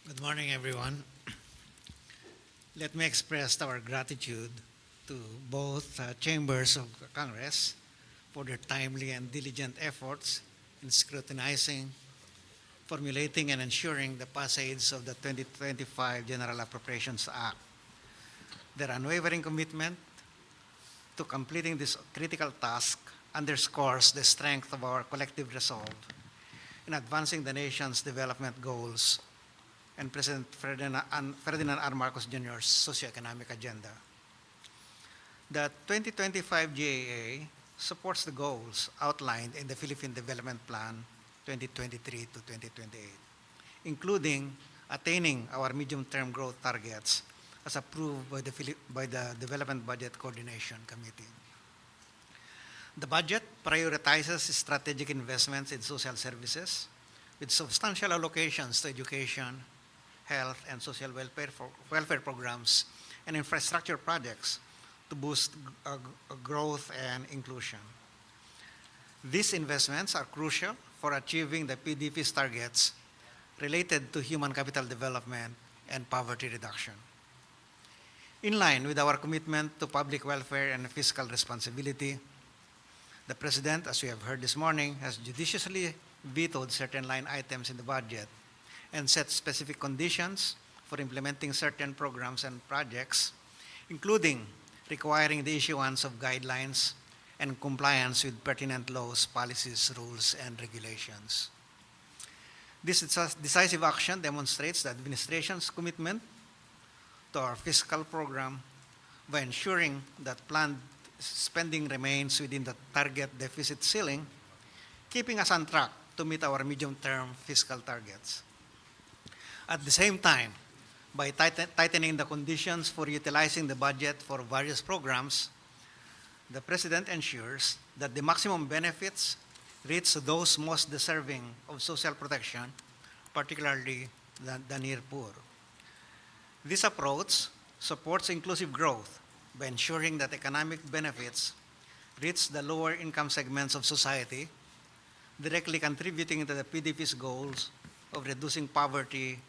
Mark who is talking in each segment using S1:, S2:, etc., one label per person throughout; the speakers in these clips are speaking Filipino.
S1: Good morning, everyone. Let me express our gratitude to both chambers of Congress for their timely and diligent efforts in scrutinizing, formulating, and ensuring the passage of the 2025 General Appropriations Act. Their unwavering commitment to completing this critical task underscores the strength of our collective resolve in advancing the nation's development goals and President Ferdinand R. Marcos Jr.'s socioeconomic agenda. The 2025 GAA supports the goals outlined in the Philippine Development Plan 2023 to 2028, including attaining our medium-term growth targets as approved by the Development Budget Coordination Committee. The budget prioritizes strategic investments in social services with substantial allocations to education, health, and social welfare programs and infrastructure projects to boost growth and inclusion. These investments are crucial for achieving the PDP's targets related to human capital development and poverty reduction. In line with our commitment to public welfare and fiscal responsibility, the President, as we have heard this morning, has judiciously vetoed certain line items in the budget and set specific conditions for implementing certain programs and projects, including requiring the issuance of guidelines and compliance with pertinent laws, policies, rules, and regulations. This decisive action demonstrates the administration's commitment to our fiscal program by ensuring that planned spending remains within the target deficit ceiling, keeping us on track to meet our medium-term fiscal targets. At the same time, by tightening the conditions for utilizing the budget for various programs, the President ensures that the maximum benefits reach those most deserving of social protection, particularly the near poor. This approach supports inclusive growth by ensuring that economic benefits reach the lower income segments of society, directly contributing to the PDP's goals of reducing poverty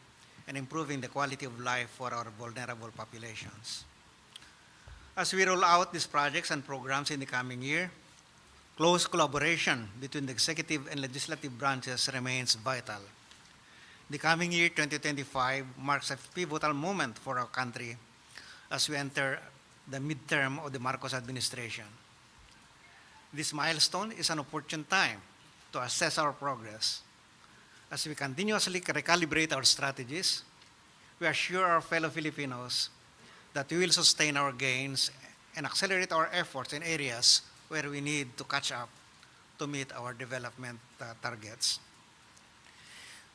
S1: and improving the quality of life for our vulnerable populations. As we roll out these projects and programs in the coming year, close collaboration between the executive and legislative branches remains vital. The coming year, 2025, marks a pivotal moment for our country as we enter the midterm of the Marcos administration. This milestone is an opportune time to assess our progress. As we continuously recalibrate our strategies, we assure our fellow Filipinos that we will sustain our gains and accelerate our efforts in areas where we need to catch up to meet our development targets.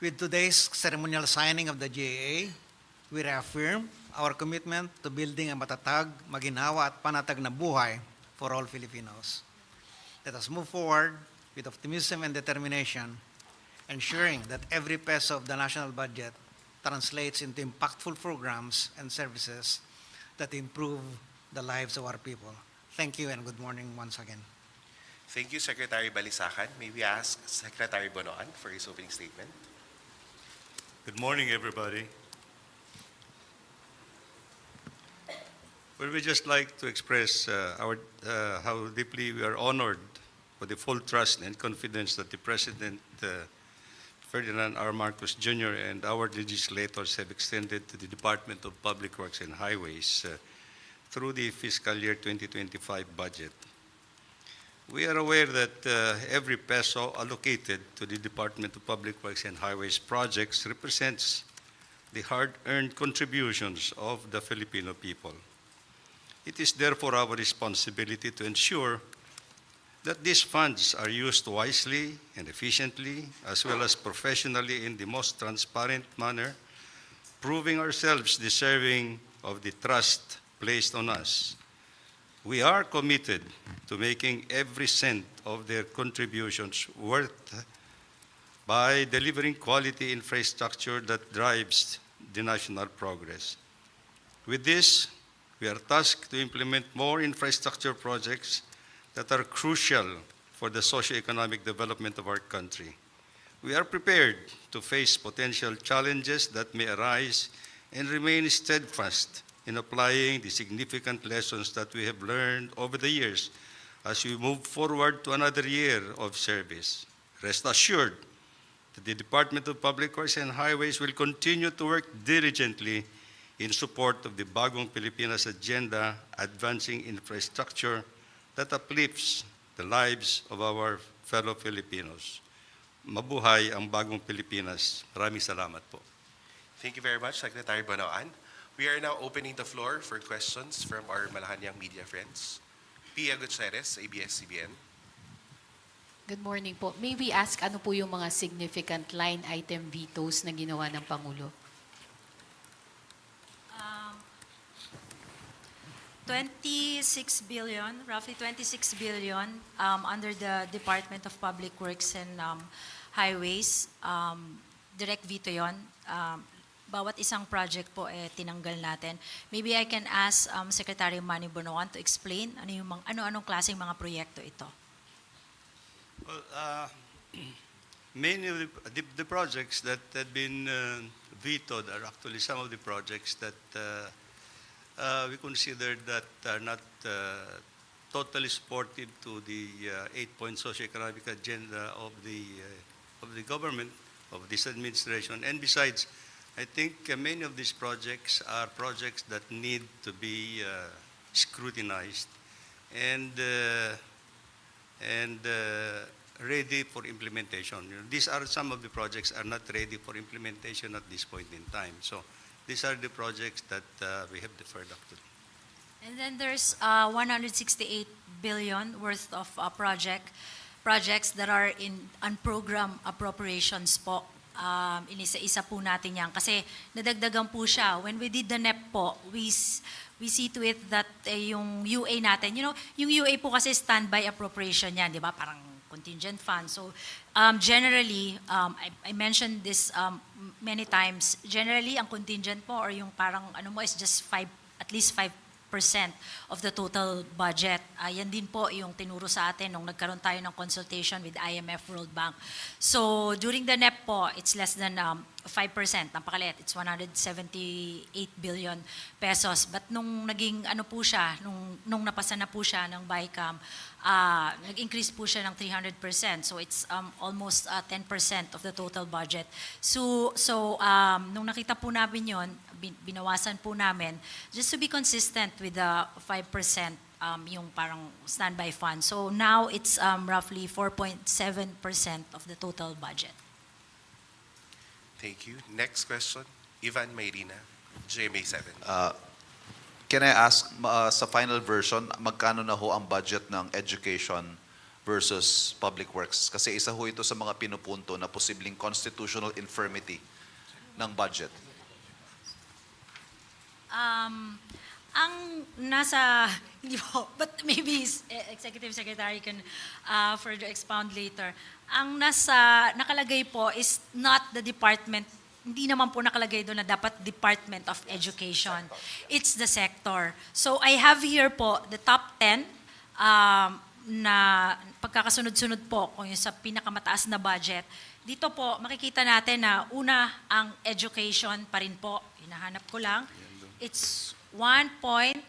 S1: With today's ceremonial signing of the GAA, we reaffirm our commitment to building a matatag, maginhawa at panatag na buhay for all Filipinos. Let us move forward with optimism and determination, ensuring that every peso of the national budget translates into impactful programs and services that improve the lives of our people. Thank you and good morning once again.
S2: Thank you, Secretary Balisacan. May we ask Secretary Bonoan for his opening statement?
S3: Good morning, everybody. Well, we just like to express how deeply we are honored for the full trust and confidence that the President Ferdinand R. Marcos Jr. and our legislators have extended to the Department of Public Works and Highways through the fiscal year 2025 budget. We are aware that every peso allocated to the Department of Public Works and Highways projects represents the hard-earned contributions of the Filipino people. It is therefore our responsibility to ensure that these funds are used wisely and efficiently, as well as professionally in the most transparent manner, proving ourselves deserving of the trust placed on us. We are committed to making every cent of their contributions worth by delivering quality infrastructure that drives the national progress. With this, we are tasked to implement more infrastructure projects that are crucial for the socio-economic development of our country. We are prepared to face potential challenges that may arise and remain steadfast in applying the significant lessons that we have learned over the years as we move forward to another year of service. Rest assured that the Department of Public Works and Highways will continue to work diligently in support of the Bagong Pilipinas agenda, advancing infrastructure that uplifts the lives of our fellow Filipinos. Mabuhay ang Bagong Pilipinas. Maraming salamat po.
S2: Thank you very much, Secretary Bonoan. We are now opening the floor for questions from our Malacanang media friends. Pia Gutierrez, ABS-CBN.
S4: Good morning po. May we ask ano po yung mga significant line item vetoes na ginawa ng Pangulo?
S5: 26 billion, roughly 26 billion under the Department of Public Works and Highways. Direct veto yon. Bawat isang project po tinanggal natin. Maybe I can ask Secretary Manny Bonoan to explain ano-anong klaseng mga proyekto ito.
S3: Well, many of the projects that had been vetoed are actually some of the projects that we consider that are not totally supportive to the 8-point socioeconomic agenda of the government, of this administration. And besides, I think many of these projects are projects that need to be scrutinized and ready for implementation. These are some of the projects are not ready for implementation at this point in time. So these are the projects that we have deferred up to.
S5: And then there's 168 billion worth of projects that are in unprogrammed appropriations po. Inisa-isa po natin yan kasi nadagdagan po siya. When we did the NEP po, we see to it that yung UA natin, yung UA po kasi standby appropriation yan, di ba? Parang contingent fund. So generally, I mentioned this many times, generally ang contingent po or yung parang is just at least 5% of the total budget. Yan din po yung tinuro sa atin nung nagkaroon tayo ng consultation with IMF World Bank. So during the NEP po, it's less than 5%. Napakaliit. It's 178 billion pesos. But nung naging po siya, nung napasa na po siya ng BICAM, nag-increase po siya ng 300%. So it's almost 10% of the total budget. So nung nakita po namin yon, binawasan po namin just to be consistent with the 5% yung parang standby fund. So now it's roughly 4.7% of the total budget.
S2: Thank you. Next question, Ivan Mayrina, GMA7.
S6: Can I ask, sa final version, magkano na ho ang budget ng education versus public works? Kasi isa ho ito sa mga pinupunto na posibleng constitutional infirmity ng budget.
S5: Ang nasa, hindi po, but maybe Executive Secretary can further expound later. Ang nakalagay po is not the department, hindi naman po nakalagay doon na dapat Department of Education. It's the sector. So I have here po the top 10 na pagkakasunod-sunod po kung yung sa pinakamataas na budget. Dito po makikita natin na una ang education pa rin po. Hinahanap ko lang. It's 1.053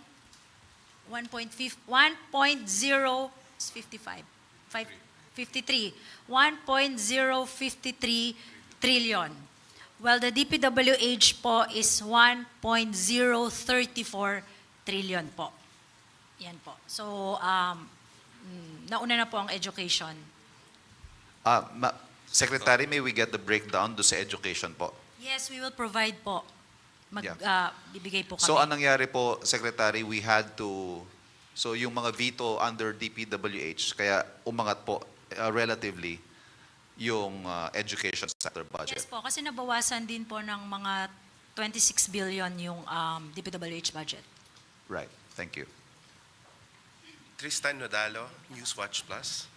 S5: trillion. Well, the DPWH po is 1.034 trillion po. Yan po. So, nauna na po ang education.
S6: Secretary, may we get the breakdown do sa education po?
S5: Yes, we will provide po. Bibigay po kami.
S6: So anong nangyari po, Secretary, we had to, so yung mga veto under DPWH, kaya umangat po relatively yung education sector budget.
S5: Yes po, kasi nabawasan din po ng mga 26 billion yung DPWH budget.
S6: Right, thank you.
S2: Tristan Nodalo, Newswatch Plus.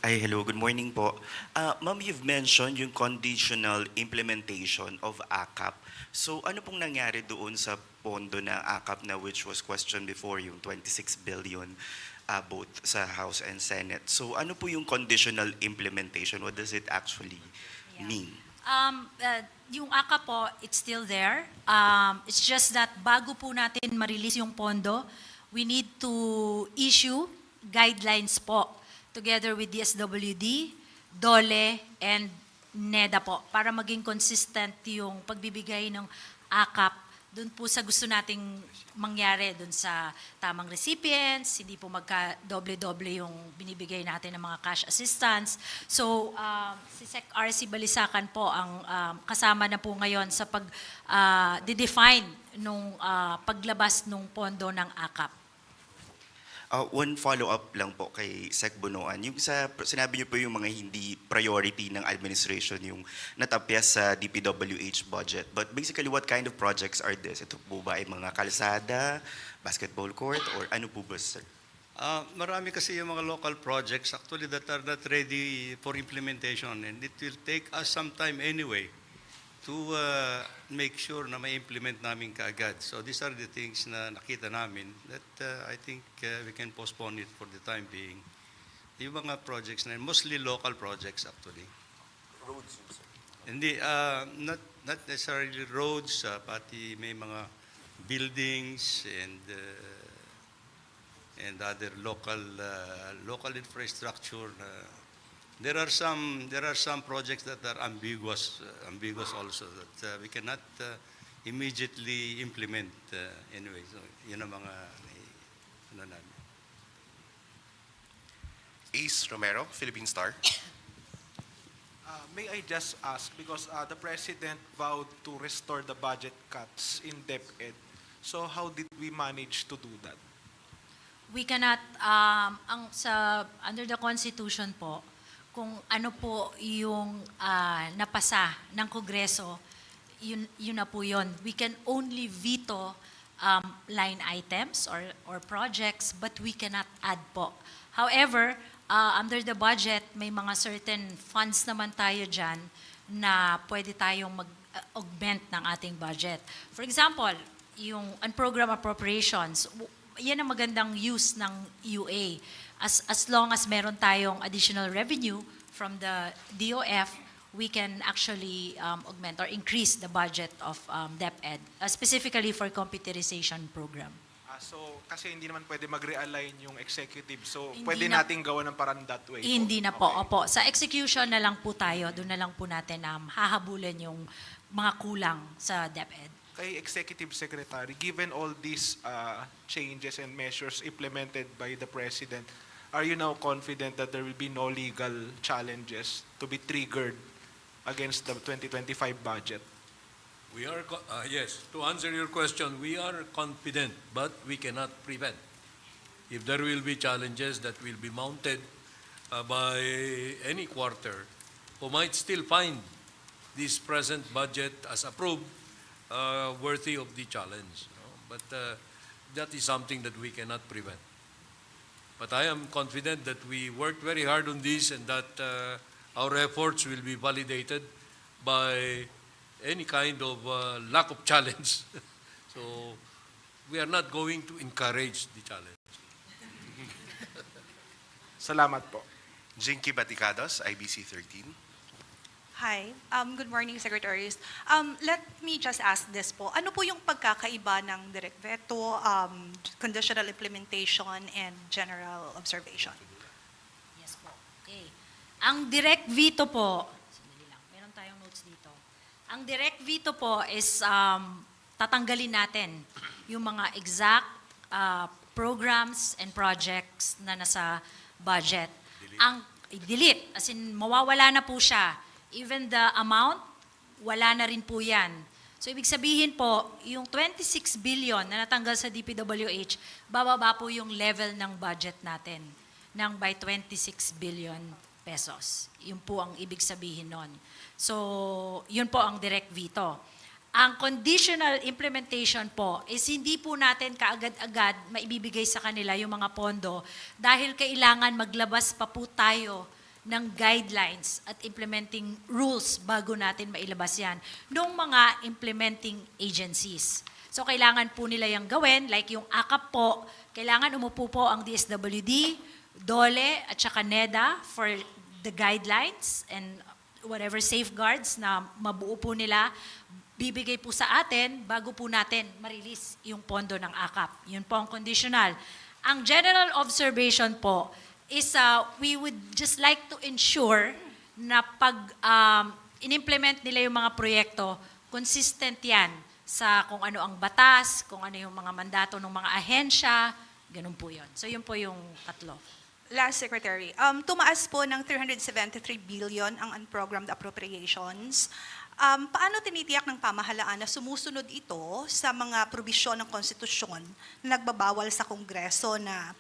S7: Ay, hello, good morning po. Ma'am, you've mentioned yung conditional implementation of AKAP. So ano pong nangyari doon sa pondo na AKAP na which was questioned before, yung 26 billion? both sa House and Senate. So ano po yung conditional implementation? What does it actually mean?
S5: Yung ACA po, it's still there. It's just that bago po natin ma-release yung pondo, we need to issue guidelines po together with DSWD, DOLE, and NEDA po para maging consistent yung pagbibigay ng ACAP doon po sa gusto nating mangyari doon sa tamang recipients, hindi po magka-doble-doble yung binibigay natin ng mga cash assistance. So, si Sec. RC Balisacan po ang kasama na po ngayon sa pag-define nung paglabas ng pondo ng ACAP.
S7: One follow-up lang po kay Sec. Bonoan. Yung sinabi niyo po yung mga hindi priority ng administration, yung natapyas sa DPWH budget. But basically, what kind of projects are this? Ito po ba ay mga kalsada, basketball court, or ano po ba, sir?
S3: Marami kasi yung mga local projects actually that are not ready for implementation, and it will take us some time anyway to make sure na ma-implement namin kaagad. So these are the things na nakita namin that I think we can postpone it for the time being. Yung mga projects na mostly local projects actually.
S2: Roads, sir.
S3: Hindi, not necessarily roads, pati may mga buildings and other local infrastructure. There are some projects that are ambiguous also that we cannot immediately implement anyway. So yun ang mga ano namin.
S2: Ace Romero, Philippine Star.
S8: May I just ask, because the President vowed to restore the budget cuts in DepEd, so how did we manage to do that?
S5: We cannot, under the Constitution po, kung ano po yung napasa ng Kongreso, yun na po yun. We can only veto line items or projects, but we cannot add po. However, under the budget, may mga certain funds naman tayo dyan na pwede tayong mag-augment ng ating budget. For example, yung unprogrammed appropriations, yan ang magandang use ng UA. As long as meron tayong additional revenue from the DOF, we can actually augment or increase the budget of DepEd, specifically for computerization program.
S8: So, kasi hindi naman pwede mag-realign yung executive, so
S5: Hindi
S8: pwede
S5: na-
S8: nating gawa ng parang that way.
S5: Hindi na po,
S8: Okay.
S5: opo. Sa execution na lang po tayo, doon na lang po natin hahabulin yung mga kulang sa DepEd.
S8: Kay Executive Secretary, given all these changes and measures implemented by the President, are you now confident that there will be no legal challenges to be triggered against the 2025 budget?
S9: We are, yes, to answer your question, we are confident, but we cannot prevent. If there will be challenges that will be mounted by any quarter, who might still find this present budget as approved worthy of the challenge. No? But that is something that we cannot prevent. But I am confident that we worked very hard on this and that our efforts will be validated by any kind of lack of challenge. So we are not going to encourage the challenge.
S8: Salamat po.
S2: Jinky Baticados, IBC 13.
S10: Hi. Good morning, Secretaries. Let me just ask this po. Ano po yung pagkakaiba ng direct veto, conditional implementation, and general observation?
S5: Yes po. Okay. Ang direct veto po, sandali lang, meron tayong notes dito. Ang direct veto po is tatanggalin natin yung mga exact programs and projects na nasa budget. Ang delete, as in mawawala na po siya. Even the amount, wala na rin po yan. So ibig sabihin po, yung 26 billion na natanggal sa DPWH, bababa po yung level ng budget natin ng by 26 billion pesos. Yun po ang ibig sabihin nun. So yun po ang direct veto. Ang conditional implementation po is hindi po natin kaagad-agad maibibigay sa kanila yung mga pondo dahil kailangan maglabas pa po tayo ng guidelines at implementing rules bago natin mailabas yan ng mga implementing agencies. So kailangan po nila yung gawin, like yung AKAP po, kailangan umupo po ang DSWD, DOLE at saka NEDA for the guidelines and whatever safeguards na mabuo po nila, bibigay po sa atin bago po natin ma-release yung pondo ng AKAP. Yun po ang conditional. Ang general observation po is we would just like to ensure na pag in-implement nila yung mga proyekto, consistent yan sa kung ano ang batas, kung ano yung mga mandato ng mga ahensya, ganun po yun. So yun po yung tatlo.
S10: Last Secretary, tumaas po ng 373 billion ang unprogrammed appropriations. Paano tinitiyak ng pamahalaan na sumusunod ito sa mga probisyon ng konstitusyon na nagbabawal sa Kongreso na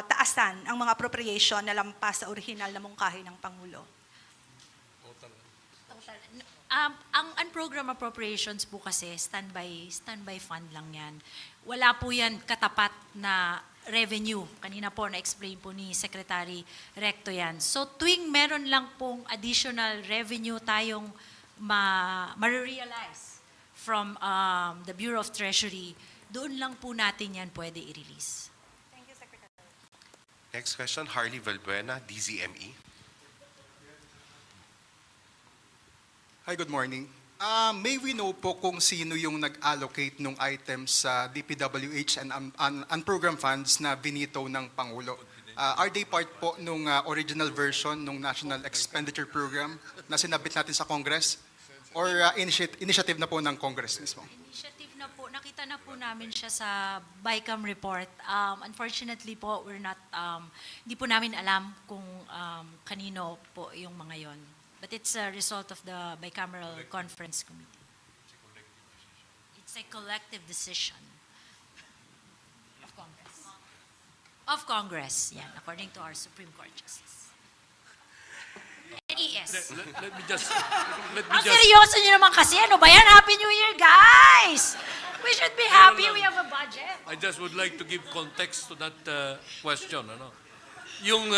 S10: taasan ang mga appropriation na lampas sa orihinal na mungkahi ng Pangulo?
S5: Ang unprogrammed appropriations po kasi, standby fund lang yan. Wala po yan katapat na revenue. Kanina po na-explain po ni Secretary Recto yan. So tuwing meron lang pong additional revenue tayong ma-realize from the Bureau of Treasury, doon lang po natin yan pwede i-release.
S10: Thank you, Secretary.
S2: Next question, Harley Valbuena, DZME.
S11: Hi, good morning. May we know po kung sino yung nag-allocate ng items sa DPWH and unprogrammed funds na binito ng Pangulo? Are they part po nung original version ng National Expenditure Program na sinabit natin sa Congress? Or initiative na po ng Congress mismo?
S5: Initiative na po, nakita na po namin siya sa BICAM report. Unfortunately po, hindi po namin alam kung kanino po yung mga yon. But it's a result of the bicameral conference committee. It's a collective decision of Congress. Of Congress, yeah, according to our Supreme Court Justice. NES.
S9: Let me just
S5: Ang seryoso nyo naman kasi. Ano ba yan? Happy New Year, guys! We should be happy we have a budget.
S9: I just would like to give context to that question. Ano? Yung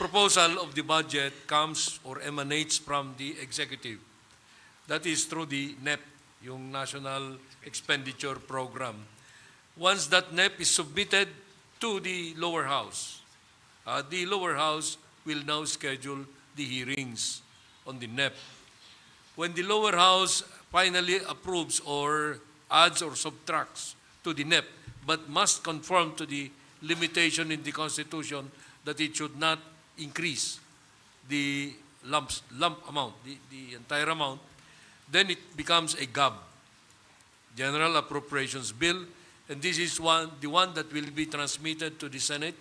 S9: proposal of the budget comes or emanates from the executive. That is through the NEP, yung National Expenditure Program. Once that NEP is submitted to the lower house, the lower house will now schedule the hearings on the NEP. When the lower house finally approves or adds or subtracts to the NEP, but must conform to the limitation in the Constitution that it should not increase the lump amount, the entire amount, then it becomes a GAB, General Appropriations Bill, and this is the one that will be transmitted to the Senate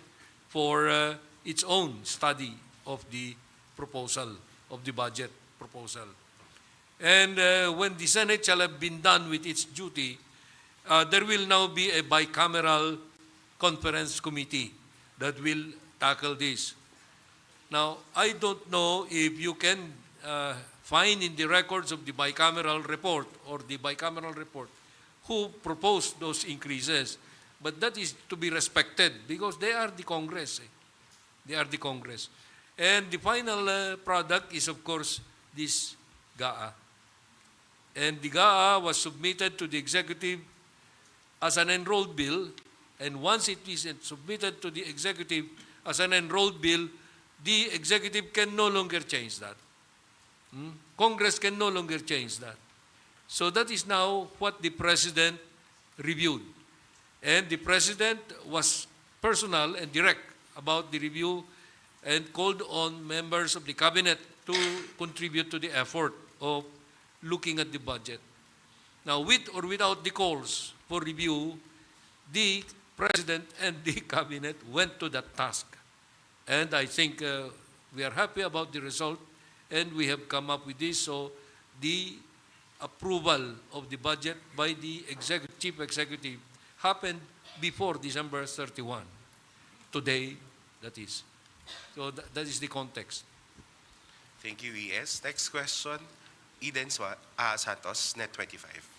S9: for its own study of the proposal, of the budget proposal. And when the Senate shall have been done with its duty, there will now be a bicameral conference committee that will tackle this. Now, I don't know if you can find in the records of the bicameral report or the bicameral report who proposed those increases, but that is to be respected because they are the Congress. They are the Congress. And the final product is, of course, this GAA. And the GAA was submitted to the executive as an enrolled bill, and once it is submitted to the executive as an enrolled bill, the executive can no longer change that. Congress can no longer change that. So that is now what the President reviewed. And the President was personal and direct about the review and called on members of the Cabinet to contribute to the effort of looking at the budget. Now, with or without the calls for review, the President and the Cabinet went to that task. And I think we are happy about the result, and we have come up with this. So the approval of the budget by the chief executive happened before December 31. Today, that is. So that is the context.
S2: Thank you, ES. Next question, Eden Santos, Net 25.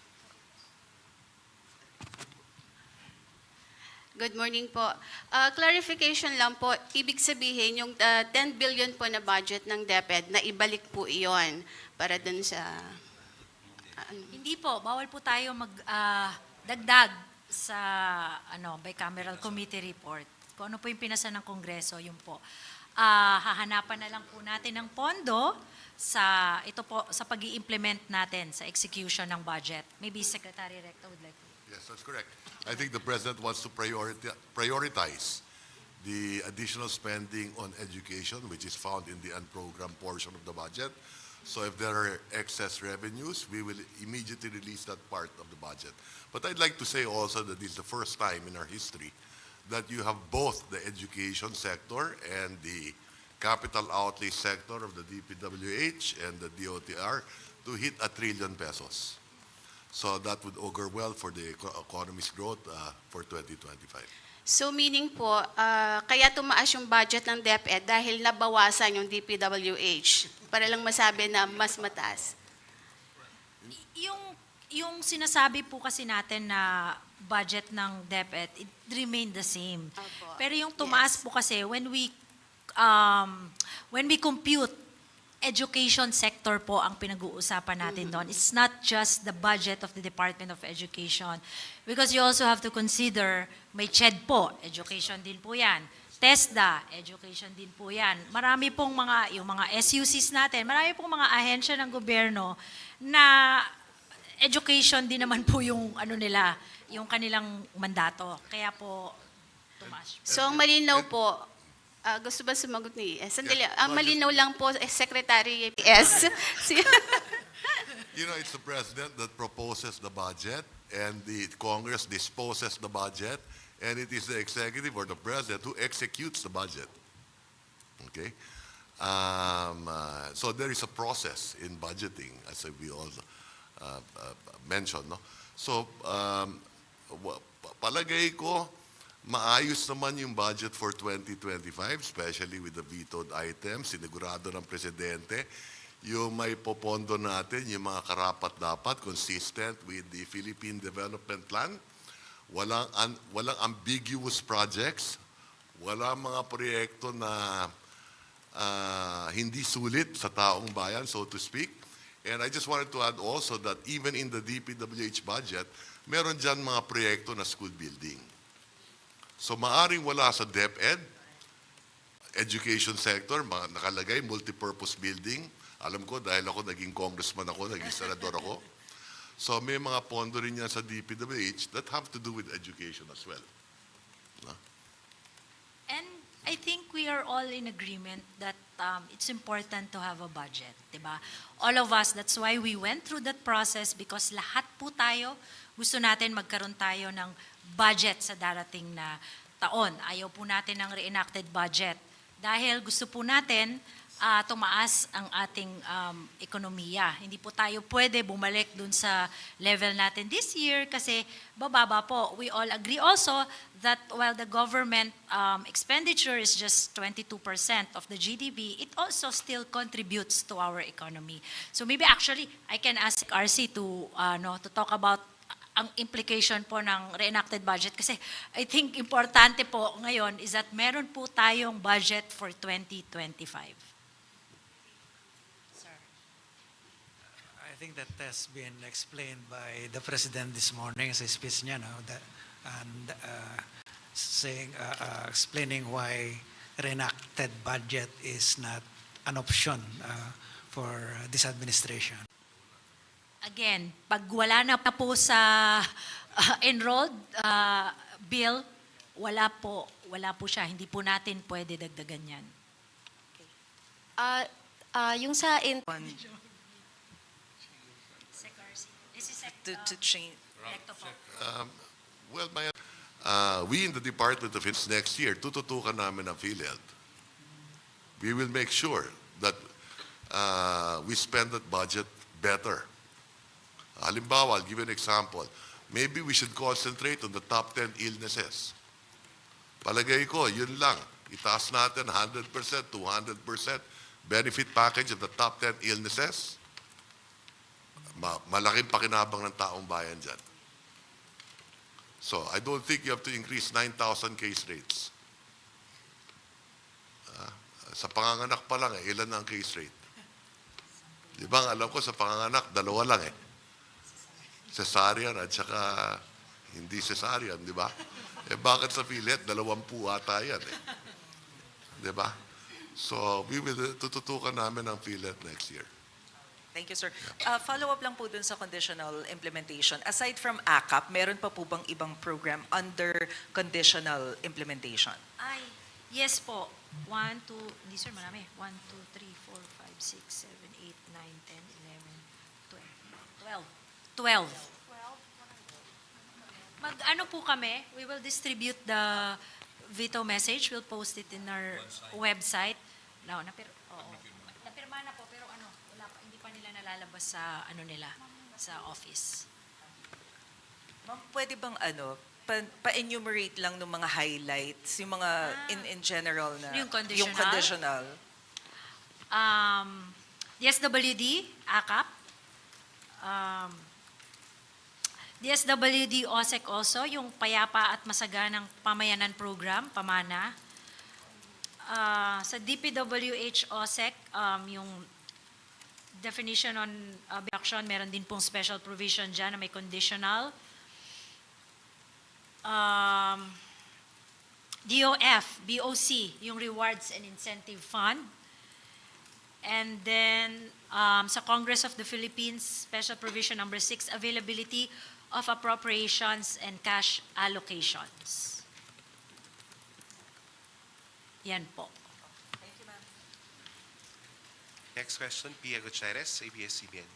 S12: Good morning po. Clarification lang po, ibig sabihin yung 10 billion po na budget ng DepEd, na ibalik po iyon para dun sa...
S5: Hindi po, bawal po tayo dagdag sa bicameral committee report, kung ano po yung pinasa ng Kongreso, yun po. Hahanapan na lang po natin ng pondo sa pag-i-implement natin sa execution ng budget. Maybe Secretary Recto would like to.
S13: Yes, that's correct. I think the President wants to prioritize the additional spending on education, which is found in the unprogrammed portion of the budget. So if there are excess revenues, we will immediately release that part of the budget. But I'd like to say also that this is the first time in our history that you have both the education sector and the capital outlay sector of the DPWH and the DOTR to hit 1 trillion pesos. So that would augur well for the economy's growth for 2025.
S12: So meaning po, kaya tumaas yung budget ng DepEd dahil nabawasan yung DPWH para lang masabi na mas mataas.
S5: Yung sinasabi po kasi natin na budget ng DepEd, it remained the same.
S12: Opo.
S5: Pero yung tumaas po kasi when we compute education sector po ang pinag-uusapan natin doon. It's not just the budget of the Department of Education. Because you also have to consider, may CHED po, education din po yan. TESDA, education din po yan. Marami pong yung mga SUCs natin, marami pong mga ahensya ng gobyerno na education din naman po yung nila, yung kanilang mandato. Kaya po, tumaas.
S12: So ang malinaw po, gusto ba sumagot ni S? Sandali, ang malinaw lang po, Secretary S.
S13: You know, it's the President that proposes the budget and the Congress disposes the budget, and it is the executive or the President who executes the budget. Okay? So there is a process in budgeting, as we all mentioned. No? So, palagay ko, maayos naman yung budget for 2025, especially with the vetoed items. Sinigurado ng Presidente yung may popondo natin, yung mga karapat-dapat, consistent with the Philippine Development Plan. Walang ambiguous projects. Walang mga proyekto na hindi sulit sa taong bayan, so to speak. And I just wanted to add also that even in the DPWH budget, meron dyan mga proyekto na school building. So maaring wala sa DepEd, education sector, nakalagay, multipurpose building. Alam ko dahil ako naging congressman ako, naging senador ako. So may mga pondo rin yan sa DPWH that have to do with education as well. No?
S5: And I think we are all in agreement that it's important to have a budget, diba? All of us, that's why we went through that process because lahat po tayo, gusto natin magkaroon tayo ng budget sa darating na taon. Ayaw po natin ng reenacted budget dahil gusto po natin tumaas ang ating ekonomiya. Hindi po tayo pwede bumalik dun sa level natin this year kasi bababa po. We all agree also that while the government expenditure is just 22% of the GDP, it also still contributes to our economy. So maybe actually I can ask RC to talk about ang implication po ng reenacted budget kasi I think importante po ngayon is that meron po tayong budget for 2025.
S1: I think that has been explained by the President this morning sa speech niya, explaining why reenacted budget is not an option for this administration.
S5: Again, pag wala na po sa enrolled bill, wala po siya. Hindi po natin pwede dagdagan yan.
S12: Yung sa
S14: to change.
S13: Well, we in the Department of Finance next year, tututukan namin ang PhilHealth. We will make sure that we spend that budget better. Halimbawa, I'll give you an example. Maybe we should concentrate on the top 10 illnesses. Palagay ko, yun lang. Itaas natin 100%, 200% benefit package of the top 10 illnesses. Malaking pakinabang ng taong bayan dyan. So, I don't think you have to increase 9,000 case rates. Sa panganganak pa lang, ilan ang case rate? Di ba, alam ko sa panganganak, 2 lang cesarean at saka Hindi cesarean, di ba? Eh bakit sa PhilHealth? 20 ata yan eh. Di ba? So, tututukan namin ang PhilHealth next year.
S14: Thank you, sir. Follow-up lang po dun sa conditional implementation. Aside from ACAP, meron pa po bang ibang program under conditional implementation?
S5: Ay, yes po. 1, 2, hindi sir, marami. 1, 2, 3, 4, 5, 6, 7, 8, 9, 10, 11, 12. 12. Ano po kami, we will distribute the veto message. We'll post it in our website. No, napirma na po, pero ano, wala pa, hindi pa nila nalalabas sa ano nila, sa office.
S14: Ma'am, pwede bang pa-enumerate lang ng mga highlights, yung mga in general na
S5: Yung conditional?
S14: Yung conditional.
S5: DSWD, ACAP. DSWD OSEC also, yung Payapa at Masaganang Pamayanan Program, PAMANA. Sa DPWH OSEC, yung definition on action, meron din pong special provision dyan na may conditional. DOF, BOC, yung Rewards and Incentive Fund. And then, sa Congress of the Philippines, Special Provision number 6, availability of appropriations and cash allocations. Yan po.
S14: Thank you, ma'am.
S2: Next question, Pia Gutierrez, ABS-CBN.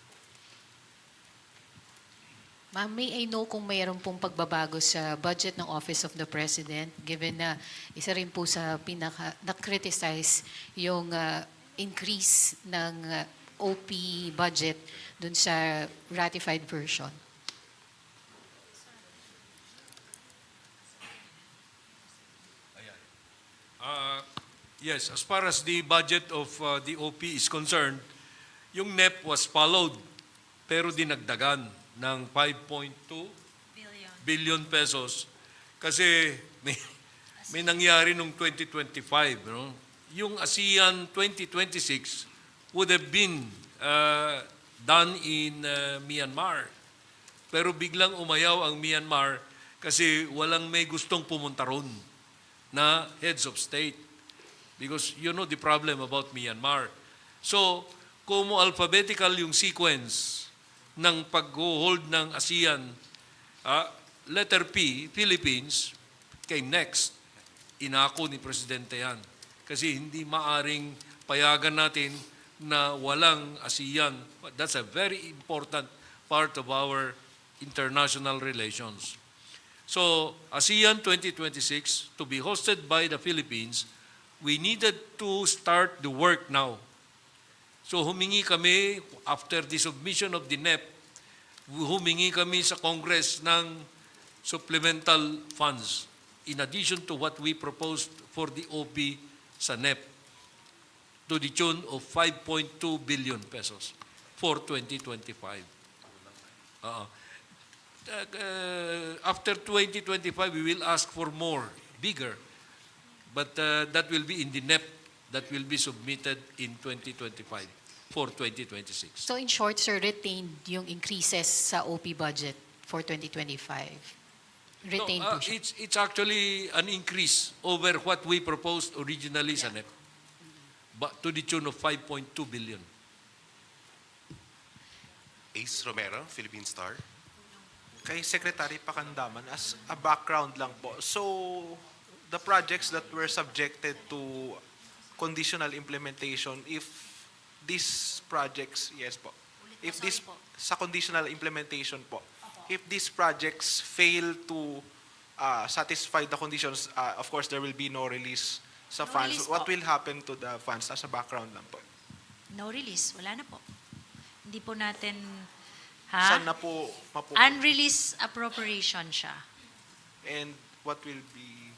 S4: Ma'am, may I know kung mayroon pong pagbabago sa budget ng Office of the President, given na isa rin po sa na-criticize yung increase ng OP budget dun sa ratified version?
S9: Yes, as far as the budget of the OP is concerned, yung NEP was followed pero dinagdagan ng 5.2 billion pesos kasi may nangyari nung 2025. No? Yung ASEAN 2026 would have been done in Myanmar. Pero biglang umayaw ang Myanmar kasi walang may gustong pumunta ron na heads of state. Because you know the problem about Myanmar. So, kung alphabetical yung sequence ng pag-hold ng ASEAN, letter P, Philippines, came next. Inako ni Presidente yan. Kasi hindi maaring payagan natin na walang ASEAN. That's a very important part of our international relations. So, ASEAN 2026, to be hosted by the Philippines, we needed to start the work now. So humingi kami, after the submission of the NEP, humingi kami sa Congress ng supplemental funds in addition to what we proposed for the OP sa NEP to the tune of 5.2 billion pesos for 2025. After 2025, we will ask for more, bigger. But that will be in the NEP that will be submitted in 2025 for 2026.
S4: So in short, sir, retained yung increases sa OP budget for 2025? Retained po siya?
S9: It's actually an increase over what we proposed originally sa NEP, but to the tune of 5.2 billion.
S2: Ace Romero, Philippine Star.
S8: Kay Secretary Pakandaman, as a background lang po. So, the projects that were subjected to conditional implementation, if these projects, yes po, if this, sa conditional implementation po, if these projects fail to satisfy the conditions, of course, there will be no release sa funds.
S5: release
S8: What
S5: po.
S8: will happen to the funds? As a background lang po.
S5: No release, wala na po. Hindi po natin,
S8: Saan na po
S5: unreleased appropriation siya.
S8: And what will be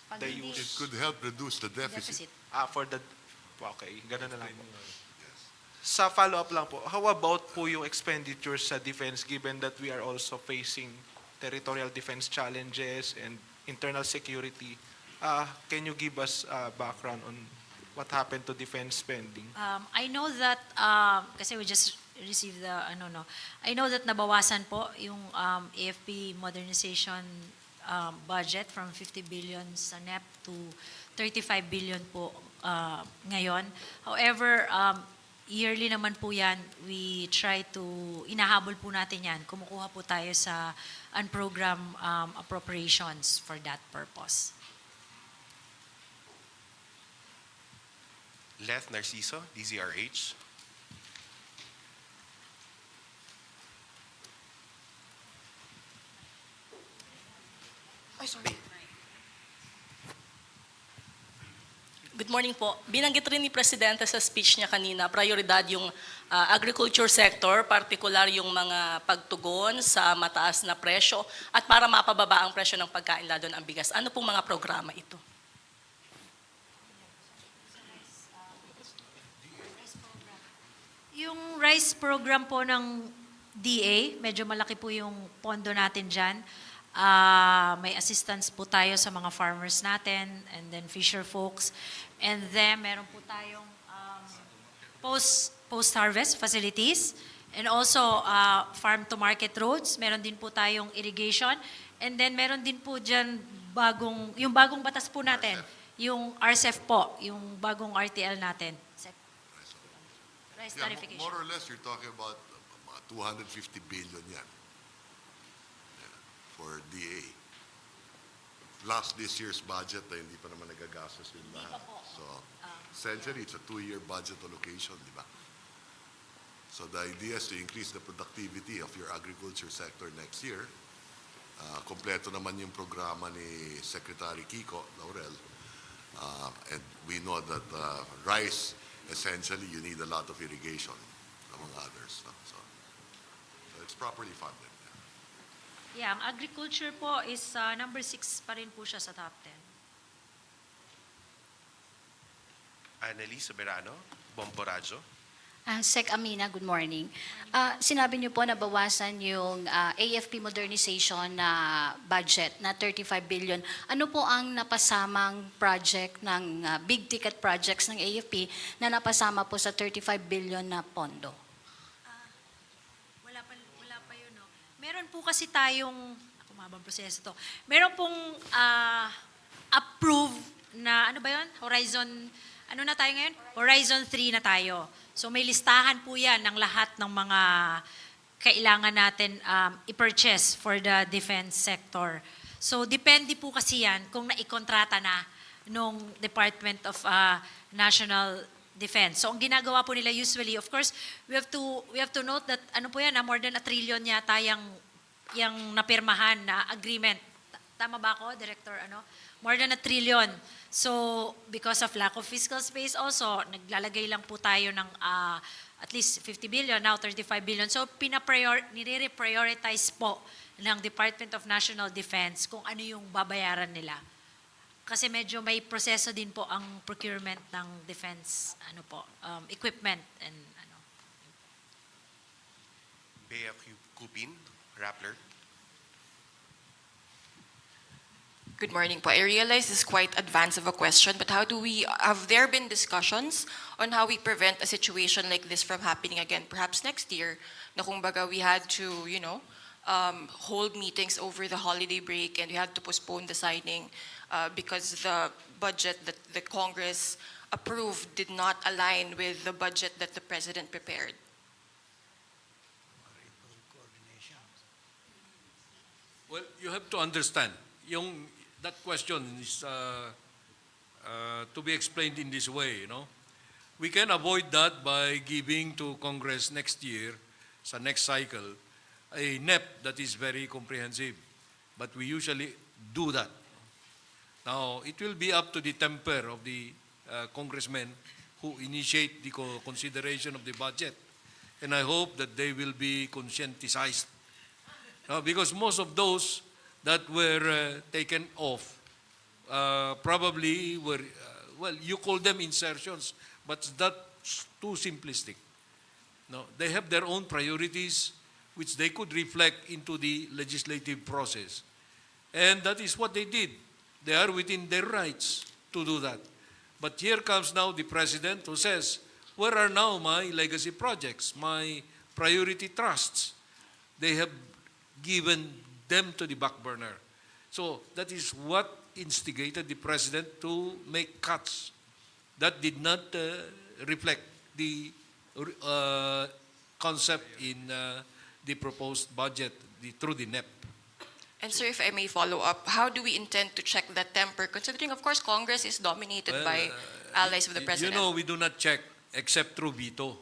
S5: Pag
S8: the
S5: hindi-
S13: It
S8: use?
S13: could help reduce the deficit.
S8: For the, okay, ganun na lang po. Sa follow-up lang po, how about po yung expenditures sa defense given that we are also facing territorial defense challenges and internal security? Can you give us background on what happened to defense spending?
S5: I know that, kasi we just receive the ano no. I know that nabawasan po yung AFP modernization budget from 50 billion sa NEP to 35 billion po ngayon. However, yearly naman po yan, we try to, inahabol po natin yan. Kumukuha po tayo sa unprogrammed appropriations for that purpose.
S2: Leth Narciso, DZRH.
S15: Ay, sorry. Good morning po. Binanggit rin ni Presidente sa speech niya kanina, prioridad yung agriculture sector, particular yung mga pagtugon sa mataas na presyo at para mapababa ang presyo ng pagkain, lalo na ang bigas. Ano pong mga programa ito?
S5: Yung rice program po ng DA, medyo malaki po yung pondo natin dyan. May assistance po tayo sa mga farmers natin and then fisher folks. And then meron po tayong post-harvest facilities and also farm-to-market roads. Meron din po tayong irrigation. And then meron din po dyan yung bagong batas po natin, yung RCEF po, yung bagong RTL natin. Rice
S13: Yeah,
S5: tarification.
S13: more or less, you're talking about 250 billion yan for DA. Plus this year's budget na hindi pa naman nagagastos yung lahat. So, essentially, it's a 2-year budget allocation, di ba? So the idea is to increase the productivity of your agriculture sector next year. Kompleto naman yung programa ni Secretary Kiko Laurel. And we know that rice, essentially, you need a lot of irrigation, among others. No? So it's properly funded.
S5: Yeah, ang agriculture po is number 6 pa rin po siya sa top 10.
S2: Annalise Soberano, Bomporadio.
S16: Sec Amina, good morning. Sinabi niyo po na bawasan yung AFP modernization na budget na 35 billion. Ano po ang napasamang project ng big ticket projects ng AFP na napasama po sa 35 billion na pondo?
S5: Wala pa yun, no? Meron po kasi tayong, kumabang proseso to, meron pong approved na, ano ba yun? Horizon, ano na tayo ngayon? Horizon 3 na tayo. So may listahan po yan ng lahat ng mga kailangan natin i-purchase for the defense sector. So depende po kasi yan kung naikontrata na nung Department of National Defense. So ang ginagawa po nila usually, of course, we have to note that ano po yan, more than 1 trillion yata yung napirmahan na agreement. Tama ba ako, Director? More than 1 trillion. So, because of lack of fiscal space also, naglalagay lang po tayo ng at least 50 billion, now 35 billion. So, nire-prioritize po ng Department of National Defense kung ano yung babayaran nila. Kasi medyo may proseso din po ang procurement ng defense equipment and
S2: Bea Cupin, Rappler.
S17: Good morning po. I realize this is quite advanced of a question, but have there been discussions on how we prevent a situation like this from happening again, perhaps next year, na kung baga we had to, hold meetings over the holiday break and we had to postpone the signing because the budget that the Congress approved did not align with the budget that the President prepared?
S9: Well, you have to understand, that question is to be explained in this way, We can avoid that by giving to Congress next year, sa next cycle, a NEP that is very comprehensive. But we usually do that. Now, it will be up to the temper of the congressmen who initiate the consideration of the budget. And I hope that they will be conscientized. Because most of those that were taken off probably were, you call them insertions, but that's too simplistic. No, they have their own priorities which they could reflect into the legislative process. And that is what they did. They are within their rights to do that. But here comes now the President who says, where are now my legacy projects, my priority trusts, they have given them to the back burner. So that is what instigated the president to make cuts that did not reflect the concept in the proposed budget through the NEP.
S17: And sir, if I may follow up, how do we intend to check that temper, considering, of course, Congress is dominated by allies of the president?
S9: You know, we do not check except through veto,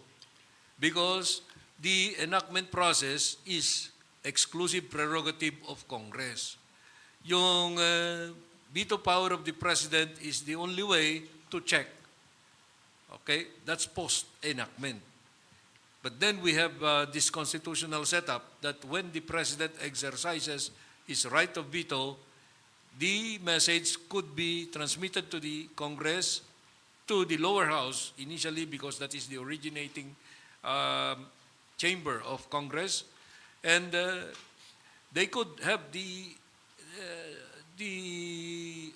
S9: because the enactment process is exclusive prerogative of Congress. Yung veto power of the president is the only way to check. Okay? That's post-enactment. But then we have this constitutional setup that when the president exercises his right of veto, the message could be transmitted to the Congress, to the lower house initially, because that is the originating chamber of Congress, and they could have the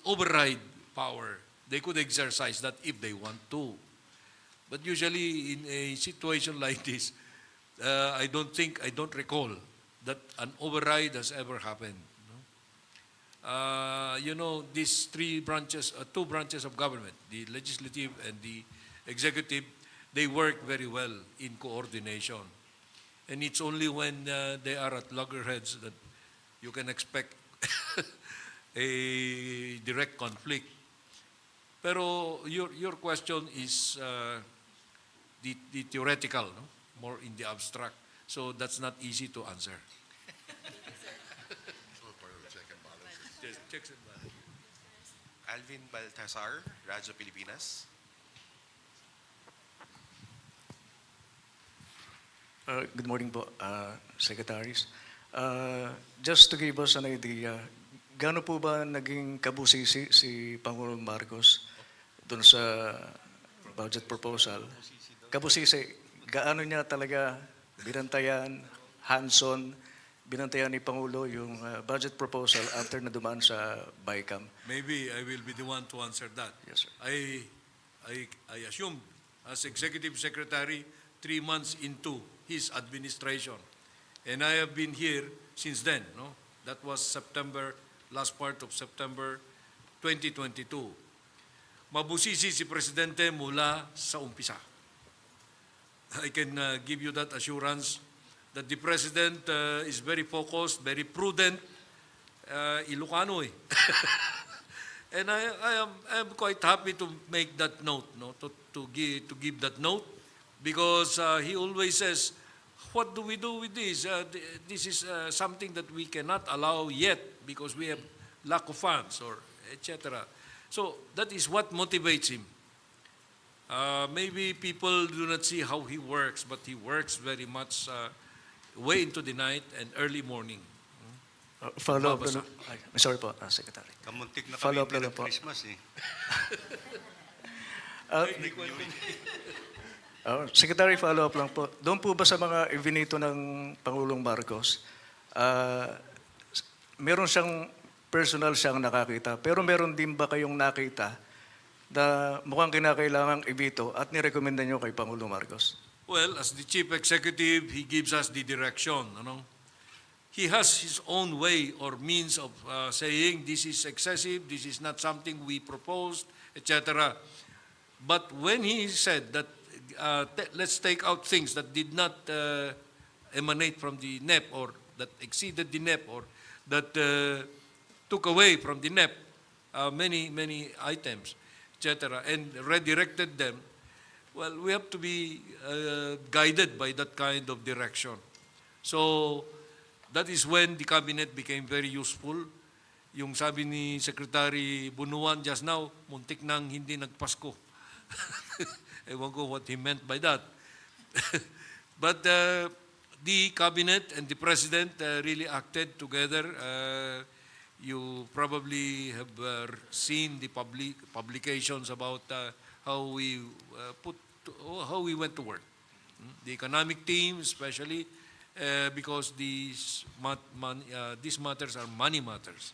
S9: override power. They could exercise that if they want to. But usually in a situation like this, I don't recall that an override has ever happened. You know, these two branches of government, the legislative and the executive, they work very well in coordination. And it's only when they are at loggerheads that you can expect a direct conflict. Pero your question is the theoretical, no? More in the abstract. So that's not easy to answer. Checks and balances.
S2: Alvin Baltasar, Radyo Pilipinas.
S18: Good morning po, secretaries. Just to give us an idea, gaano po ba naging kabusisi si Pangulong Marcos doon sa budget proposal? Kabusisi, gaano niya talaga binantayan, hands-on, binantayan ni Pangulo yung budget proposal after na dumaan sa BICAM?
S9: Maybe I will be the one to answer that.
S18: Yes, sir.
S9: I assume as Executive Secretary 3 months into his administration. And I have been here since then. No? That was last part of September 2022. Mabusisi si Presidente mula sa umpisa. I can give you that assurance that the President is very focused, very prudent, Ilocano eh. And I am quite happy to make that note, no? to give that note, because he always says, what do we do with this? This is something that we cannot allow yet because we have lack of funds, or etc. So that is what motivates him. Maybe people do not see how he works, but he works very much way into the night and early morning.
S18: Follow up lang. Sorry po, Secretary.
S3: Kamuntik na
S18: Follow
S3: kami
S18: up lang po.
S3: Christmas eh.
S18: Secretary, follow up lang po. Doon po ba sa mga ibinito ng Pangulong Marcos, meron siyang personal siyang nakakita, pero meron din ba kayong nakita na mukhang kinakailangang ibito at nirekomenda nyo kay Pangulong Marcos?
S9: Well, as the Chief Executive, he gives us the direction. Ano? He has his own way or means of saying this is excessive, this is not something we proposed, etc. But when he said that let's take out things that did not emanate from the NEP, or that exceeded the NEP, or that took away from the NEP many items, etc., and redirected them, well, we have to be guided by that kind of direction. So that is when the cabinet became very useful. Yung sabi ni Secretary Bunuan just now, muntik nang hindi nagpasko. Ewan ko what he meant by that. But the cabinet and the president really acted together. You probably have seen the publications about how we went to work. The economic team, especially, because these matters are money matters.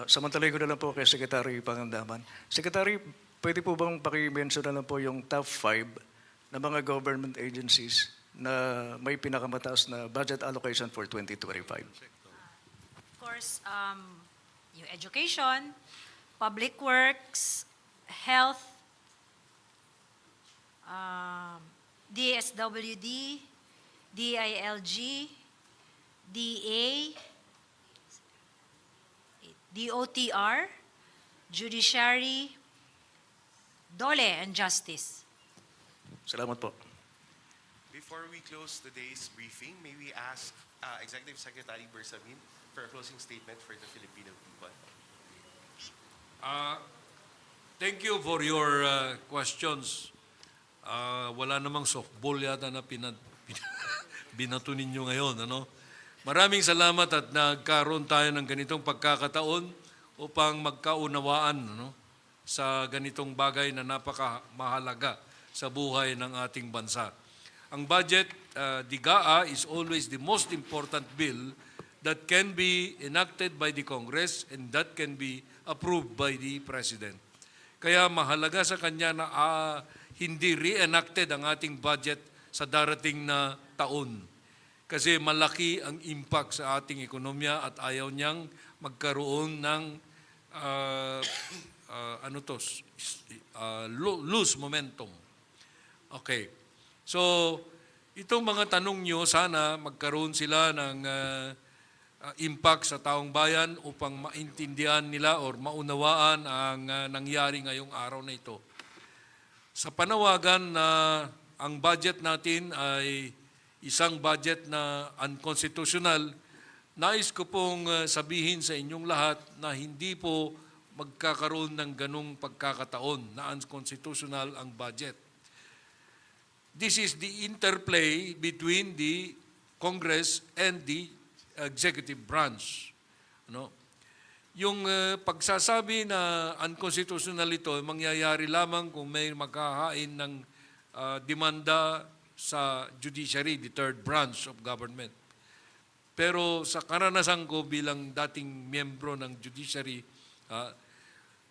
S18: Samantalay ko na lang po kay Secretary Pangandaman. Secretary, pwede po bang paki-mention na lang po yung top 5 na mga government agencies na may pinakamataas na budget allocation for 2025?
S5: Of course, yung education, public works, health, DSWD, DILG, DA, DOTR, Judiciary, Dole, and Justice.
S18: Salamat po.
S2: Before we close today's briefing, may we ask Executive Secretary Bersamin for a closing statement for the Filipino people?
S9: Thank you for your questions. Wala namang softball yata na binato ninyo ngayon. Ano? Maraming salamat at nagkaroon tayo ng ganitong pagkakataon upang magkaunawaan sa ganitong bagay na napakamahalaga sa buhay ng ating bansa. Ang budget, DGA, is always the most important bill that can be enacted by the Congress and that can be approved by the President. Kaya mahalaga sa kanya na hindi re-enacted ang ating budget sa darating na taon. Kasi malaki ang impact sa ating ekonomiya at ayaw niyang magkaroon ng lose momentum. Okay. So, itong mga tanong nyo, sana magkaroon sila ng impact sa taong bayan upang maintindihan nila or maunawaan ang nangyari ngayong araw na ito. Sa panawagan na ang budget natin ay isang budget na unconstitutional, nais ko pong sabihin sa inyong lahat na hindi po magkakaroon ng ganong pagkakataon na unconstitutional ang budget. This is the interplay between the Congress and the executive branch. Yung pagsasabi na unconstitutional ito, mangyayari lamang kung may maghahain ng demanda sa judiciary, the third branch of government. Pero sa karanasan ko bilang dating miyembro ng judiciary,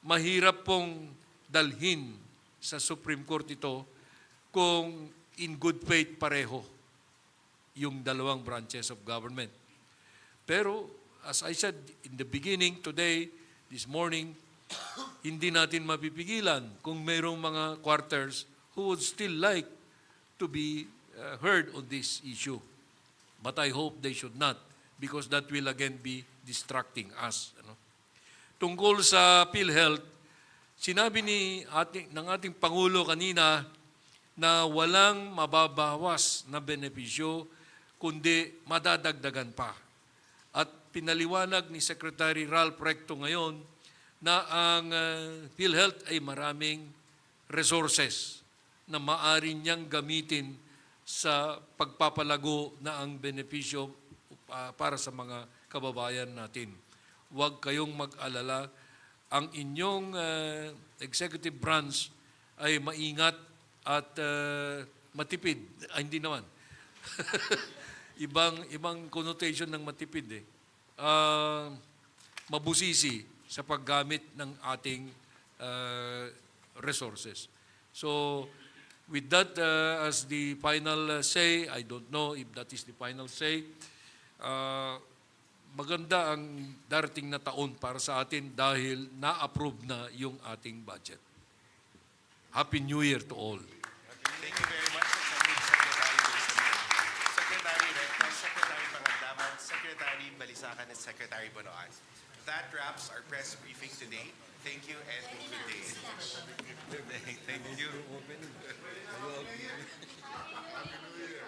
S9: mahirap pong dalhin sa Supreme Court ito kung in good faith pareho yung dalawang branches of government. Pero as I said in the beginning today, this morning, hindi natin mapipigilan kung mayroong mga quarters who would still like to be heard on this issue. But I hope they should not because that will again be distracting us. Tungkol sa PhilHealth, sinabi ng ating Pangulo kanina na walang mababawas na benepisyo kundi madadagdagan pa. At pinaliwanag ni Secretary Ralph Recto ngayon na ang PhilHealth ay maraming resources na maaari niyang gamitin sa pagpapalago na ang benepisyo para sa mga kababayan natin. Huwag kayong mag-alala. Ang inyong executive branch ay maingat at matipid. Ay, hindi naman. ibang connotation ng matipid eh. Mabusisi sa paggamit ng ating resources. So, with that as the final say, I don't know if that is the final say, maganda ang darating na taon para sa atin dahil na-approve na yung ating budget. Happy New Year to all.
S2: Thank you very much, Secretary Bersamin, Secretary Recto, Secretary Pangandaman, Secretary Balisacan, and Secretary Bonoan. That wraps our press briefing today. Thank you and good day.
S3: Thank you.
S5: Happy New Year!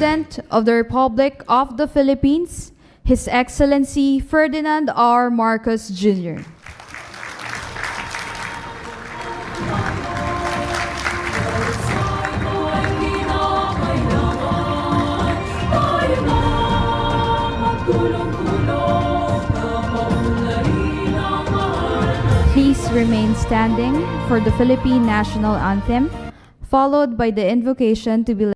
S19: President of the Republic of the Philippines, His Excellency Ferdinand R. Marcos Jr.
S20: Ay,
S19: remain standing for the Philippine national anthem, followed by the invocation to be